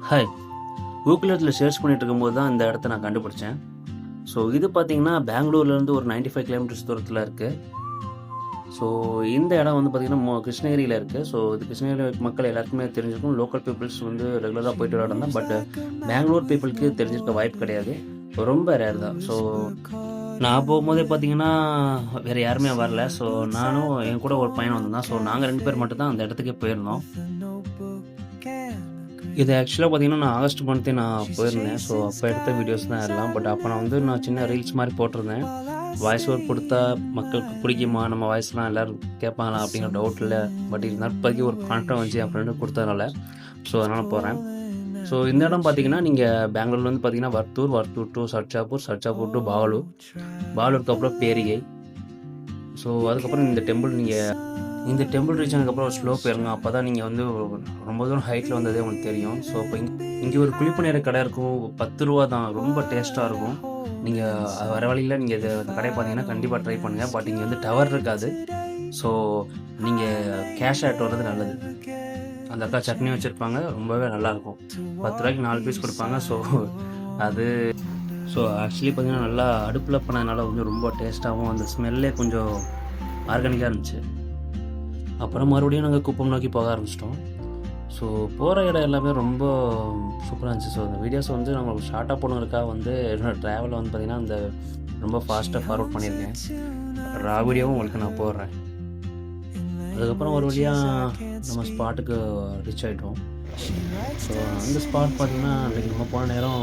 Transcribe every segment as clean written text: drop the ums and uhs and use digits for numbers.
Hi. கூகுளில் search பண்ணிட்டு இருக்கும்போது தான் இந்த இடத்த நான் கண்டுபிடிச்சேன். ஸோ இது பார்த்தீங்கன்னா பெங்களூர்லேருந்து ஒரு 95 கிலோமீட்டர்ஸ் தூரத்தில் இருக்குது. ஸோ இந்த இடம் வந்து பார்த்திங்கன்னா கிருஷ்ணகிரியில் இருக்குது. ஸோ இது கிருஷ்ணகிரி மக்கள் எல்லாருக்குமே தெரிஞ்சிருக்கும். லோக்கல் பீப்புள்ஸ் வந்து ரெகுலராக போயிட்டு வர இடம் தான். பட் பெங்களூர் பீப்புளுக்கு தெரிஞ்சிருக்க வாய்ப்பு கிடையாது. ரொம்ப ரேர் தான். ஸோ நான் போகும்போதே பார்த்தீங்கன்னா வேறு யாருமே வரல. ஸோ நானும் என் கூட ஒரு பையன் வந்திருந்தான். ஸோ நாங்கள் 2 பேர் மட்டும் தான் அந்த இடத்துக்கே போயிருந்தோம். இது ஆக்சுவலாக பார்த்தீங்கன்னா நான் ஆகஸ்ட் மந்த்தே நான் போயிருந்தேன். ஸோ அப்போ எடுத்த வீடியோஸ் தான் எல்லாம். பட் அப்போ நான் சின்ன ரீல்ஸ் மாதிரி போட்டிருந்தேன். வாய்ஸ் ஓவர் கொடுத்தா மக்களுக்கு பிடிக்குமா, நம்ம வாய்ஸ்லாம் எல்லோரும் கேட்பாங்களா அப்படிங்கிற டவுட் இல்லை. பட் இருந்தாலும் இப்போதைக்கு ஒரு கான்டென்ட் வச்சு என் ஃப்ரெண்டு கொடுத்ததுனால ஸோ அதனால் போகிறேன். ஸோ இந்த இடம் பார்த்தீங்கன்னா நீங்கள் பெங்களூர்லேருந்து பார்த்தீங்கன்னா வர்த்தூர் டு சர்ச்சாப்பூர் டு பாலூருக்கு அப்புறம் பேரிகை. ஸோ அதுக்கப்புறம் இந்த டெம்பிள் ரீச் ஆனதுக்கப்புறம் ஒரு ஸ்லோ போயிருங்க. அப்போ தான் நீங்கள் வந்து ரொம்ப தூரம் ஹைட்டில் வந்ததே உங்களுக்கு தெரியும். ஸோ இப்போ இங்கே ஒரு குளிப்பு நேர கடை இருக்கும். 10 ரூபா தான். ரொம்ப டேஸ்ட்டாக இருக்கும். நீங்கள் வர வழியில் நீங்கள் இந்த கடையை பார்த்தீங்கன்னா கண்டிப்பாக ட்ரை பண்ணுங்கள். பட் இங்கே வந்து டவர் இருக்காது. ஸோ நீங்கள் கேஷ் ஆகிட்டு வர்றது நல்லது. அந்த அக்கா சட்னி வச்சுருப்பாங்க. ரொம்பவே நல்லாயிருக்கும். 10 ரூபாய்க்கு 4 பீஸ் கொடுப்பாங்க. ஸோ ஆக்சுவலி பார்த்தீங்கன்னா நல்லா அடுப்பில் பண்ணதுனால கொஞ்சம் ரொம்ப டேஸ்ட்டாகவும் அந்த ஸ்மெல்லே கொஞ்சம் ஆர்கானிக்காக இருந்துச்சு. அப்புறம் மறுபடியும் நாங்கள் குப்பம் நோக்கி போக ஆரம்பிச்சிட்டோம். ஸோ போகிற இடம் எல்லாமே ரொம்ப சூப்பராக இருந்துச்சு. ஸோ அந்த வீடியோஸ் வந்து நாங்கள் ஷார்ட்டாக போனதுக்காக வந்து என்னோடய ட்ராவலில் வந்து பார்த்திங்கன்னா அந்த ரொம்ப ஃபாஸ்ட்டாக ஃபார்வர்ட் பண்ணியிருக்கேன். வீடியோவும் உங்களுக்கு நான் போடுறேன். அதுக்கப்புறம் ஒரு வழியாக நம்ம ஸ்பாட்டுக்கு ரீச் ஆகிட்டோம். ஸோ அந்த ஸ்பாட் பார்த்திங்கன்னா அன்றைக்கி நம்ம போன நேரம்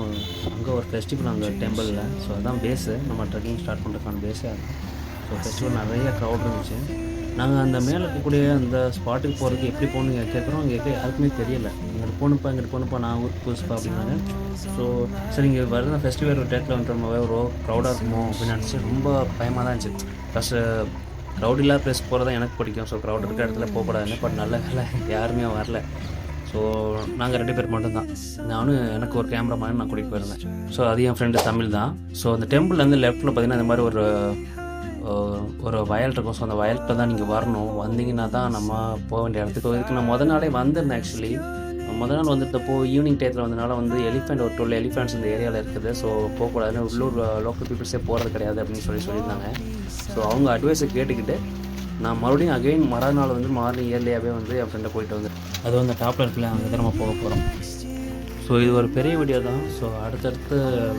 அங்கே ஒரு ஃபெஸ்டிவல் அங்கே டெம்பிளில். ஸோ அதுதான் பேஸு, நம்ம ட்ரெக்கிங் ஸ்டார்ட் பண்ணுறதுக்கான பேஸே அது. ஸோ ஃபெஸ்டிவல் நிறைய க்ரௌட் இருந்துச்சு. நாங்கள் அந்த மேலே இருக்கக்கூடிய அந்த ஸ்பாட்டுக்கு போகிறதுக்கு எப்படி போகணுன்னு கேட்குறோம். அங்கே யாருக்குமே தெரியலை. இங்கிட்டு போகணுப்பா நான் ஊருக்கு புதுசுப்பா அப்படின்னாங்க. ஸோ சரி இங்கே வருது ஃபெஸ்டிவல் ஒரு டேட்டில் வந்துட்டு ஒரு க்ரௌடாக இருக்குமோ அப்படின்னு நினச்சி ரொம்ப பயமாக தான் இருந்துச்சு. ஃபஸ்ட்டு க்ரௌட் இல்லாத ப்ளேஸ் போகிறது தான் எனக்கு பிடிக்கும். ஸோ க்ரௌட் இருக்கிற இடத்துல போகக்கூடாதுங்க. பட் நல்ல வேலை யாருமே வரல. ஸோ நாங்கள் 2 பேர் மட்டும்தான். நானும் எனக்கு ஒரு கேமராமேன் நான் கூட்டிகிட்டு போயிருந்தேன். ஸோ அது என் ஃப்ரெண்டு தமிழ் தான். ஸோ அந்த டெம்பிள்லேருந்து லெஃப்ட்டில் பார்த்திங்கன்னா இந்த மாதிரி ஒரு வயல் இருக்கும். ஸோ அந்த வயலுக்கு தான் நீங்கள் வரணும். வந்தீங்கன்னா தான் நம்ம போக வேண்டிய இடத்துக்கு. இதுக்கு நான் முதல் நாளே வந்திருந்தேன். ஆக்சுவலி முதல் நாள் வந்துட்டப்போ ஈவினிங் டயத்தில் வந்தனால வந்து ஒரு 12 எலிஃபெண்ட்ஸ் இந்த ஏரியாவில் இருக்குது. ஸோ போகக்கூடாதுன்னு உள்ளூர் லோக்கல் பீப்புள்ஸே போகிறது கிடையாது அப்படின்னு சொல்லியிருந்தாங்க. ஸோ அவங்க அட்வைஸை கேட்டுக்கிட்டு நான் மறுபடியும் அகைன் மறுநாள் வந்து மார்னிங் ஏர்லியாகவே வந்து என் ஃப்ரெண்டை போயிட்டு வந்துட்டேன். அது வந்து டாப்பில் இருக்குல்ல, அங்கே தான் நம்ம போக போகிறோம். ஸோ இது ஒரு பெரிய வீடியோ தான். ஸோ அடுத்தடுத்த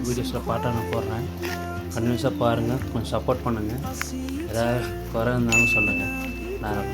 வீடியோஸில் பாட்டாக நான் போடுறேன். கன்வின்ஸாக பாருங்கள், கொஞ்சம் சப்போர்ட் பண்ணுங்கள். ஏதாவது குறை இருந்தாலும் சொல்லுங்கள். நான்